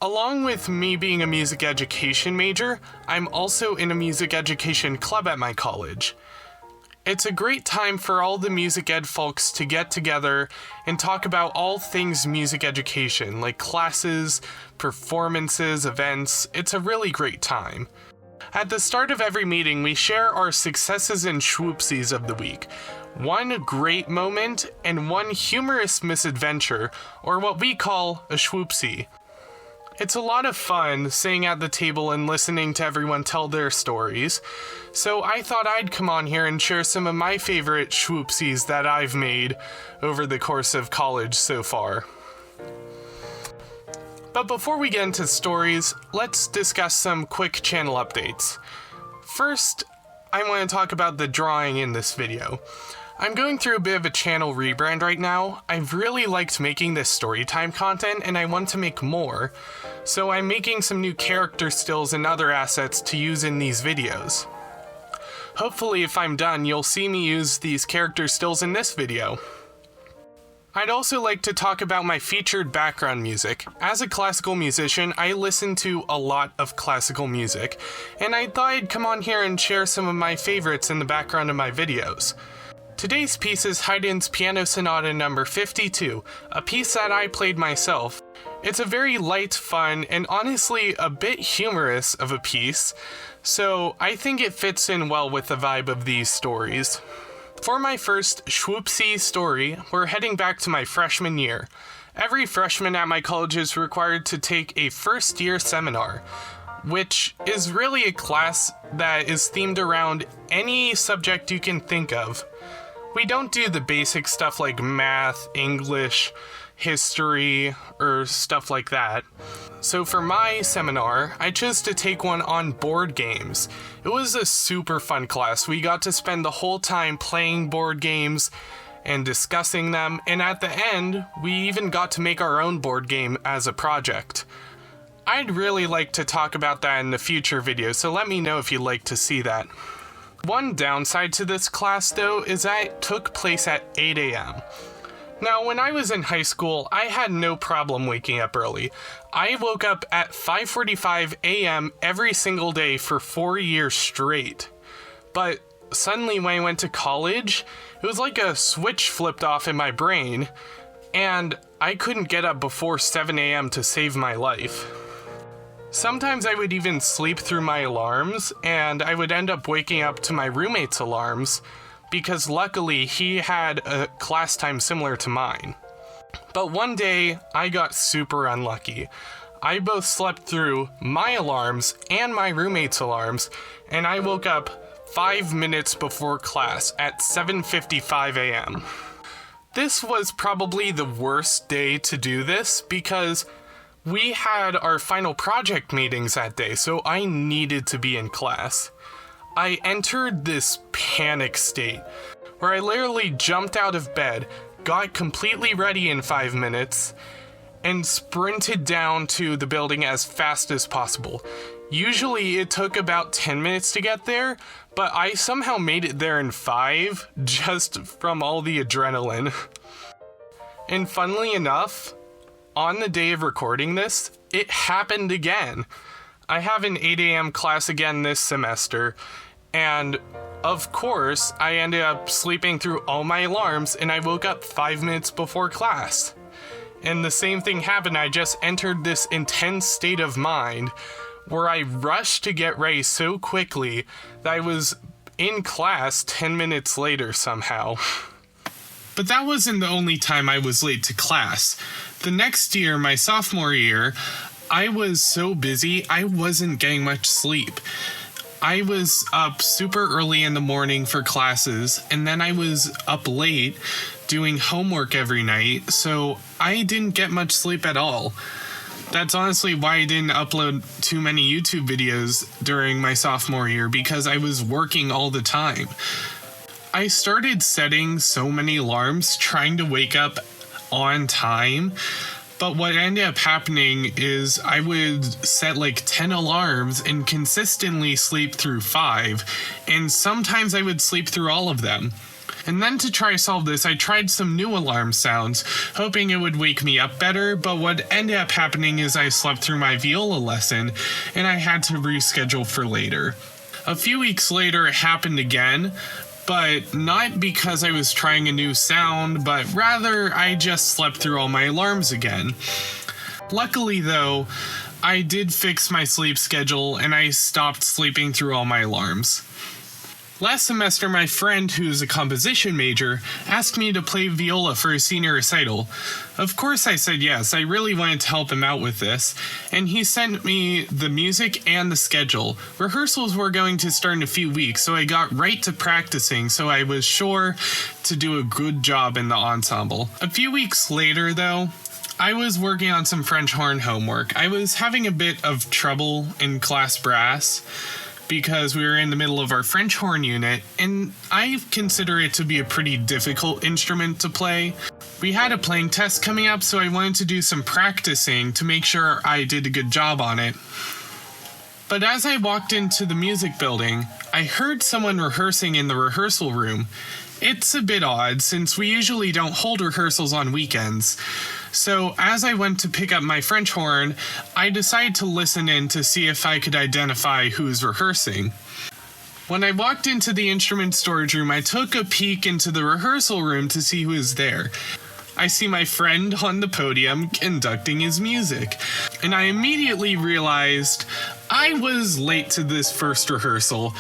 Along with me being a music education major, I'm also in a music education club at my college. It's a great time for all the music ed folks to get together and talk about all things music education, like classes, performances, events. It's a really great time. At the start of every meeting, we share our successes and schwoopsies of the week. One great moment and one humorous misadventure, or what we call a schwoopsie. It's a lot of fun sitting at the table and listening to everyone tell their stories, so I thought I'd come on here and share some of my favorite schwoopsies that I've made over the course of college so far. But before we get into stories, let's discuss some quick channel updates. First, I want to talk about the drawing in this video. I'm going through a bit of a channel rebrand right now. I've really liked making this storytime content and I want to make more, so I'm making some new character stills and other assets to use in these videos. Hopefully if I'm done, you'll see me use these character stills in this video. I'd also like to talk about my featured background music. As a classical musician, I listen to a lot of classical music, and I thought I'd come on here and share some of my favorites in the background of my videos. Today's piece is Haydn's Piano Sonata No. 52, a piece that I played myself. It's a very light, fun, and honestly a bit humorous of a piece, so I think it fits in well with the vibe of these stories. For my first schwoopsie story, we're heading back to my freshman year. Every freshman at my college is required to take a first-year seminar, which is really a class that is themed around any subject you can think of. We don't do the basic stuff like math, English, history, or stuff like that. So for my seminar, I chose to take one on board games. It was a super fun class. We got to spend the whole time playing board games and discussing them, and at the end, we even got to make our own board game as a project. I'd really like to talk about that in the future video, so let me know if you'd like to see that. One downside to this class, though, is that it took place at 8 a.m. Now, when I was in high school, I had no problem waking up early. I woke up at 5:45 a.m. every single day for 4 years straight. But suddenly when I went to college, it was like a switch flipped off in my brain, and I couldn't get up before 7 a.m. to save my life. Sometimes I would even sleep through my alarms, and I would end up waking up to my roommate's alarms, because luckily he had a class time similar to mine. But one day, I got super unlucky. I both slept through my alarms and my roommate's alarms, and I woke up 5 minutes before class at 7:55 a.m. This was probably the worst day to do this because we had our final project meetings that day, so I needed to be in class. I entered this panic state where I literally jumped out of bed, got completely ready in 5 minutes, and sprinted down to the building as fast as possible. Usually it took about 10 minutes to get there, but I somehow made it there in 5 just from all the adrenaline. And funnily enough, on the day of recording this, it happened again. I have an 8 a.m. class again this semester, and of course, I ended up sleeping through all my alarms and I woke up 5 minutes before class. And the same thing happened. I just entered this intense state of mind where I rushed to get ready so quickly that I was in class 10 minutes later somehow. But that wasn't the only time I was late to class. The next year, my sophomore year, I was so busy, I wasn't getting much sleep. I was up super early in the morning for classes, and then I was up late doing homework every night, so I didn't get much sleep at all. That's honestly why I didn't upload too many YouTube videos during my sophomore year, because I was working all the time. I started setting so many alarms trying to wake up on time, but what ended up happening is I would set like 10 alarms and consistently sleep through 5, and sometimes I would sleep through all of them. And then to try solve this, I tried some new alarm sounds, hoping it would wake me up better, but what ended up happening is I slept through my viola lesson, and I had to reschedule for later. A few weeks later, it happened again, but not because I was trying a new sound, but rather I just slept through all my alarms again. Luckily though, I did fix my sleep schedule and I stopped sleeping through all my alarms. Last semester, my friend, who is a composition major, asked me to play viola for a senior recital. Of course I said yes, I really wanted to help him out with this, and he sent me the music and the schedule. Rehearsals were going to start in a few weeks, so I got right to practicing so I was sure to do a good job in the ensemble. A few weeks later, though, I was working on some French horn homework. I was having a bit of trouble in class brass, because we were in the middle of our French horn unit, and I consider it to be a pretty difficult instrument to play. We had a playing test coming up, so I wanted to do some practicing to make sure I did a good job on it. But as I walked into the music building, I heard someone rehearsing in the rehearsal room. It's a bit odd, since we usually don't hold rehearsals on weekends. So as I went to pick up my French horn, I decided to listen in to see if I could identify who's rehearsing. When I walked into the instrument storage room, I took a peek into the rehearsal room to see who is there. I see my friend on the podium conducting his music, and I immediately realized I was late to this first rehearsal.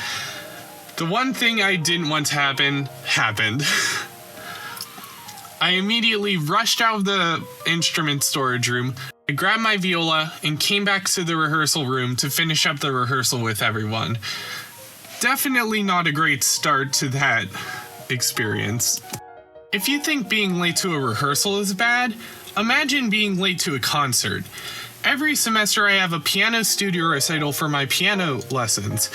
The one thing I didn't want to happen, happened. I immediately rushed out of the instrument storage room. I grabbed my viola and came back to the rehearsal room to finish up the rehearsal with everyone. Definitely not a great start to that experience. If you think being late to a rehearsal is bad, imagine being late to a concert. Every semester I have a piano studio recital for my piano lessons.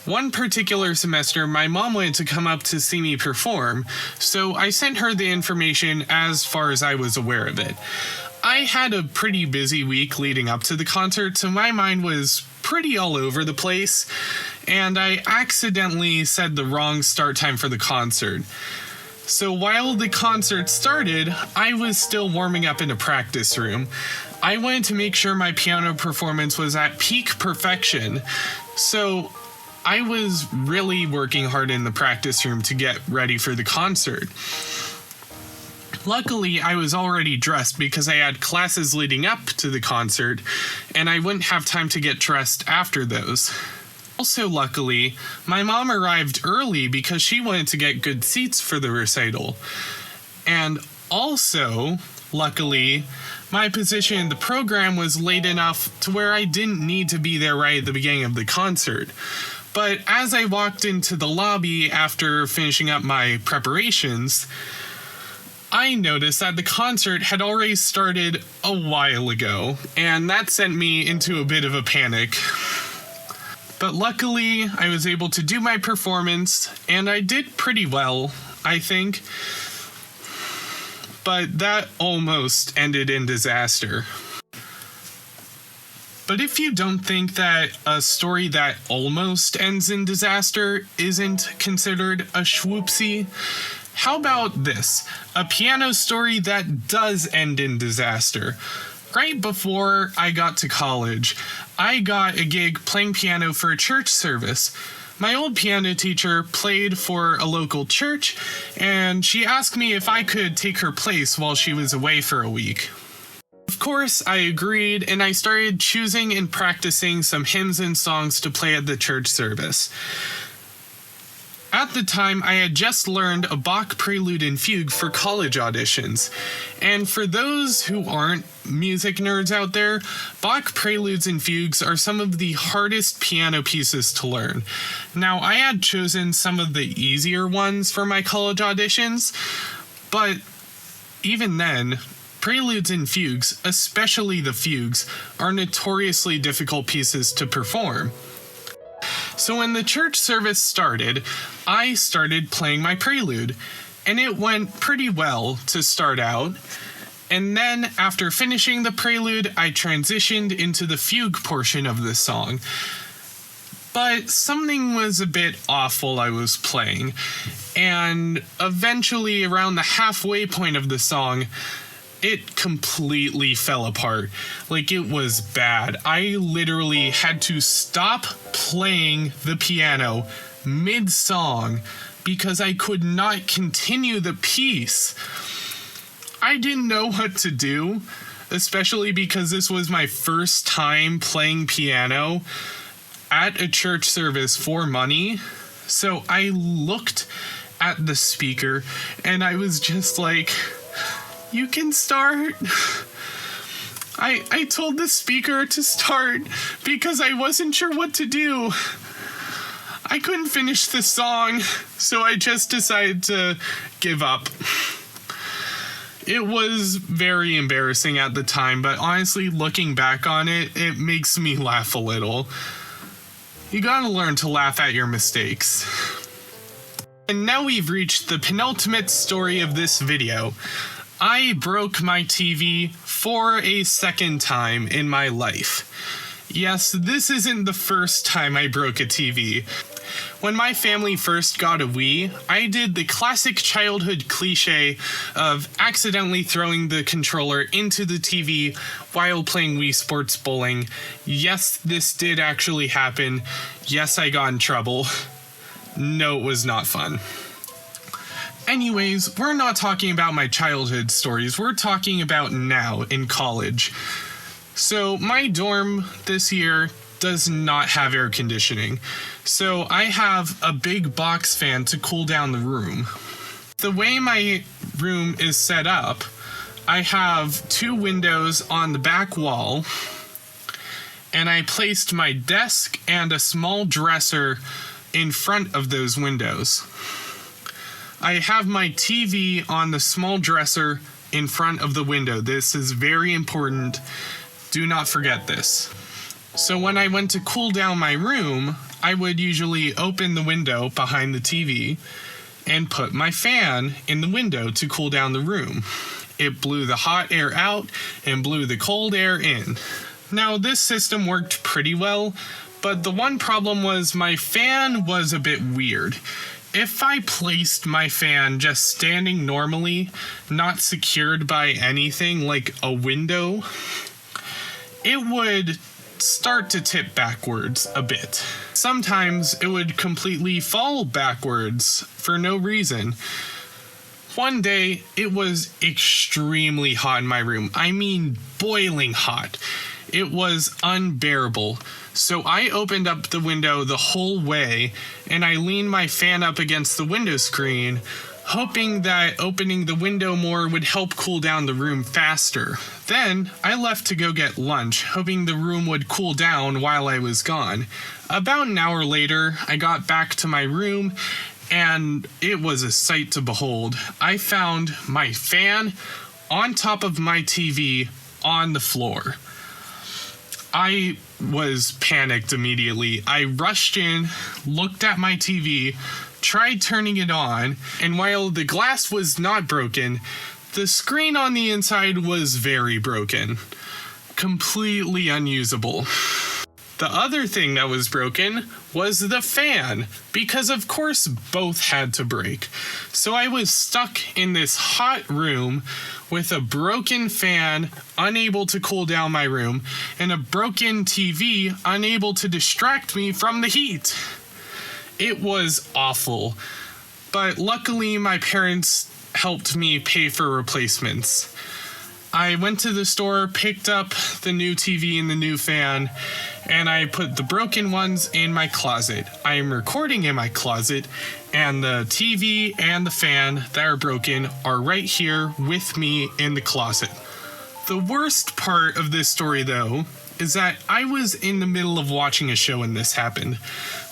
One particular semester, my mom wanted to come up to see me perform, so I sent her the information as far as I was aware of it. I had a pretty busy week leading up to the concert, so my mind was pretty all over the place, and I accidentally said the wrong start time for the concert. So while the concert started, I was still warming up in a practice room. I wanted to make sure my piano performance was at peak perfection, so I was really working hard in the practice room to get ready for the concert. Luckily, I was already dressed because I had classes leading up to the concert, and I wouldn't have time to get dressed after those. Also, luckily, my mom arrived early because she wanted to get good seats for the recital. And also, luckily, my position in the program was late enough to where I didn't need to be there right at the beginning of the concert. But as I walked into the lobby after finishing up my preparations, I noticed that the concert had already started a while ago, and that sent me into a bit of a panic. But luckily, I was able to do my performance, and I did pretty well, I think. But that almost ended in disaster. But if you don't think that a story that almost ends in disaster isn't considered a schwoopsie, how about this? A piano story that does end in disaster. Right before I got to college, I got a gig playing piano for a church service. My old piano teacher played for a local church, and she asked me if I could take her place while she was away for a week. Of course, I agreed, and I started choosing and practicing some hymns and songs to play at the church service. At the time, I had just learned a Bach prelude and fugue for college auditions. And for those who aren't music nerds out there, Bach preludes and fugues are some of the hardest piano pieces to learn. Now, I had chosen some of the easier ones for my college auditions, but even then, preludes and fugues, especially the fugues, are notoriously difficult pieces to perform. So when the church service started, I started playing my prelude, and it went pretty well to start out. And then, after finishing the prelude, I transitioned into the fugue portion of the song. but something was a bit off while I was playing, and eventually around the halfway point of the song, it completely fell apart. Like, it was bad. I literally had to stop playing the piano mid-song because I could not continue the piece. I didn't know what to do, especially because this was my first time playing piano at a church service for money. So I looked at the speaker and I was just like, you can start. I told the speaker to start because I wasn't sure what to do. I couldn't finish the song, so I just decided to give up. It was very embarrassing at the time, but honestly, looking back on it, it makes me laugh a little. You gotta learn to laugh at your mistakes. And now we've reached the penultimate story of this video. I broke my TV for a second time in my life. Yes, this isn't the first time I broke a TV. When my family first got a Wii, I did the classic childhood cliche of accidentally throwing the controller into the TV while playing Wii Sports Bowling. Yes, this did actually happen. Yes, I got in trouble. No, it was not fun. Anyways, we're not talking about my childhood stories. We're talking about now in college. So my dorm this year does not have air conditioning. So I have a big box fan to cool down the room. The way my room is set up, I have 2 windows on the back wall, and I placed my desk and a small dresser in front of those windows. I have my TV on the small dresser in front of the window. This is very important. Do not forget this. So when I went to cool down my room, I would usually open the window behind the TV and put my fan in the window to cool down the room. It blew the hot air out and blew the cold air in. Now, this system worked pretty well, but the one problem was my fan was a bit weird. If I placed my fan just standing normally, not secured by anything like a window, it would start to tip backwards a bit. Sometimes it would completely fall backwards for no reason. One day, it was extremely hot in my room. I mean, boiling hot. It was unbearable. So I opened up the window the whole way, and I leaned my fan up against the window screen, hoping that opening the window more would help cool down the room faster. Then, I left to go get lunch, hoping the room would cool down while I was gone. About an hour later, I got back to my room, and it was a sight to behold. I found my fan on top of my TV on the floor. I was panicked immediately. I rushed in, looked at my TV, tried turning it on, and while the glass was not broken, the screen on the inside was very broken. Completely unusable. The other thing that was broken was the fan, because of course both had to break. So I was stuck in this hot room with a broken fan, unable to cool down my room, and a broken TV, unable to distract me from the heat. It was awful, but luckily my parents helped me pay for replacements. I went to the store, picked up the new TV and the new fan, and I put the broken ones in my closet. I am recording in my closet, and the TV and the fan that are broken are right here with me in the closet. The worst part of this story, though, is that I was in the middle of watching a show when this happened.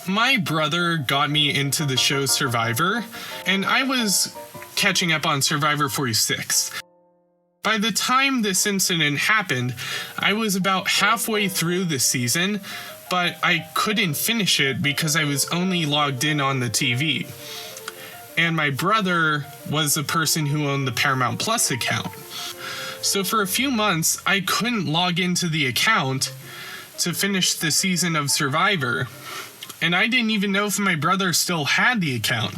My brother got me into the show Survivor, and I was catching up on Survivor 46. By the time this incident happened, I was about halfway through the season, but I couldn't finish it because I was only logged in on the TV. And my brother was the person who owned the Paramount Plus account. So for a few months, I couldn't log into the account to finish the season of Survivor. and I didn't even know if my brother still had the account.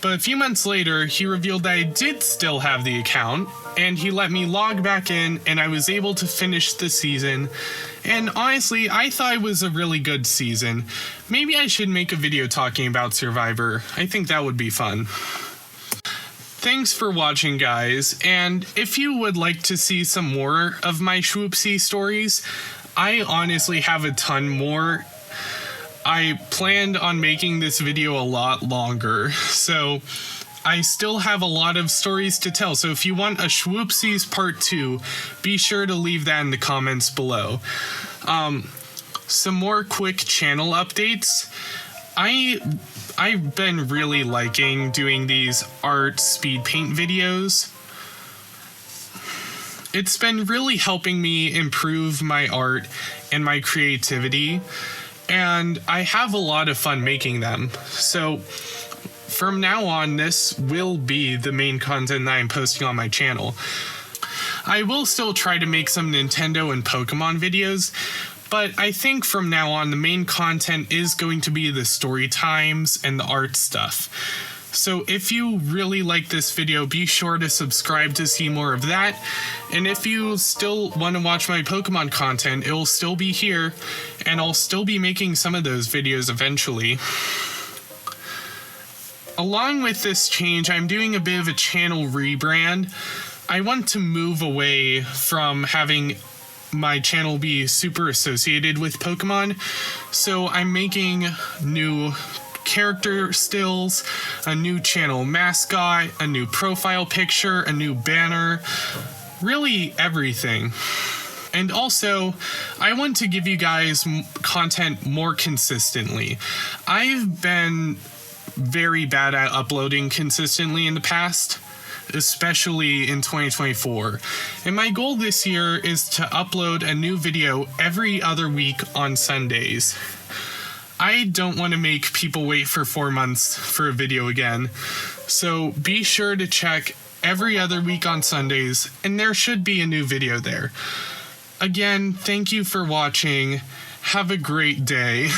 But a few months later, he revealed that I did still have the account, and he let me log back in, and I was able to finish the season. And honestly, I thought it was a really good season. Maybe I should make a video talking about Survivor. I think that would be fun. Thanks for watching, guys, and if you would like to see some more of my schwoopsie stories, I honestly have a ton more. I planned on making this video a lot longer, so I still have a lot of stories to tell. So if you want a schwoopsies part 2, be sure to leave that in the comments below. Some more quick channel updates. I've been really liking doing these art speed paint videos. It's been really helping me improve my art and my creativity, and I have a lot of fun making them. So from now on, this will be the main content that I'm posting on my channel. I will still try to make some Nintendo and Pokemon videos, but I think from now on, the main content is going to be the story times and the art stuff. So if you really like this video, be sure to subscribe to see more of that. And if you still want to watch my Pokemon content, it will still be here, and I'll still be making some of those videos eventually. Along with this change, I'm doing a bit of a channel rebrand. I want to move away from having my channel be super associated with Pokemon, so I'm making new character stills, a new channel mascot, a new profile picture, a new banner, really everything. And also, I want to give you guys content more consistently. I've been very bad at uploading consistently in the past, especially in 2024. And my goal this year is to upload a new video every other week on Sundays. I don't want to make people wait for 4 months for a video again, so be sure to check every other week on Sundays, and there should be a new video there. Again, thank you for watching. Have a great day.